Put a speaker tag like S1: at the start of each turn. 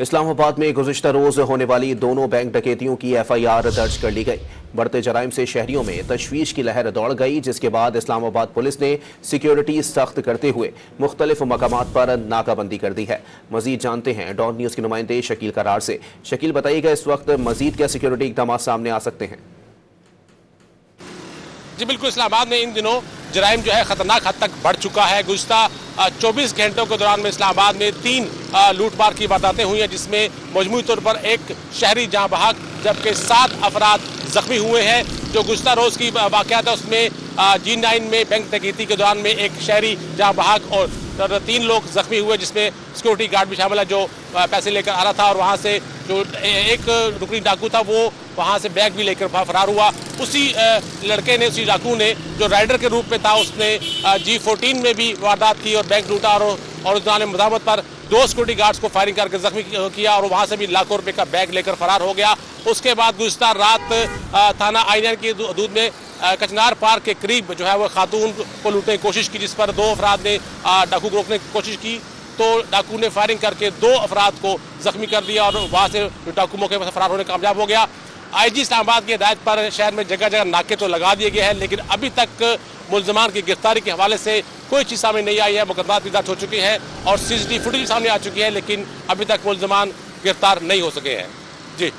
S1: इस्लामाबाद में गुज़िश्ता रोज होने वाली दोनों बैंक डकैतियों की FIR दर्ज कर ली गई। बढ़ते जराइम से शहरियों में तशवीश की लहर दौड़ गई, जिसके बाद इस्लामाबाद पुलिस ने सिक्योरिटी सख्त करते हुए मुख्तलिफ मकामात पर नाकाबंदी कर दी है। मजीद जानते हैं डॉन न्यूज़ के नुमाइंदे शकील करार से। शकील, बताइएगा इस वक्त मजीद क्या सिक्योरिटी इक़दाम सामने आ सकते हैं?
S2: जी बिल्कुल, इस्लामाबाद में इन दिनों जराइम जो है खतरनाक हद तक बढ़ चुका है। गुज़िश्ता 24 घंटों के दौरान में इस्लामाबाद में 3 लूटपाट की वारदातें हुई हैं, जिसमें मजमूई तौर पर एक शहरी जहां बहक जबकि 7 अफराद जख्मी हुए हैं। जो गुज़िश्ता रोज़ की वाक़यात है उसमें G9 में बैंक डकैती के दौरान में एक शहरी जहां बहक और 3 लोग जख्मी हुए, जिसमें सिक्योरिटी गार्ड भी शामिल है जो पैसे लेकर आ रहा था, और वहाँ से जो एक रुकनी डाकू था वो वहाँ से बैग भी लेकर फरार हुआ। उसी लड़के ने, उसी डाकू ने जो राइडर के रूप में था, उसने G14 में भी वारदात की और बैंक लूटा और उस दौरान मज़ामत पर 2 सिक्योरिटी गार्ड्स को फायरिंग करके जख्मी किया और वहाँ से भी लाखों रुपए का बैग लेकर फरार हो गया। उसके बाद गुज़िश्ता रात थाना INN की हदूद में कचनार पार्क के करीब जो है वो खातून को लूटने की कोशिश की, जिस पर 2 अफराद ने डाकू को रोकने की कोशिश की, तो डाकू ने फायरिंग करके 2 अफराद को जख्मी कर दिया और वहाँ से डाकू मौके पर फरार होने कामयाब हो गया। IG इस्लामाबाद की हिदायत पर शहर में जगह जगह नाके तो लगा दिए गए हैं, लेकिन अभी तक मुल्ज़मान की गिरफ्तारी के हवाले से कोई चीज़ सामने नहीं आई है। मुकदमात भी दर्ज हो चुके हैं और CCTV फुटेज सामने आ चुकी है, लेकिन अभी तक मुल्ज़मान गिरफ्तार नहीं हो सके हैं। जी।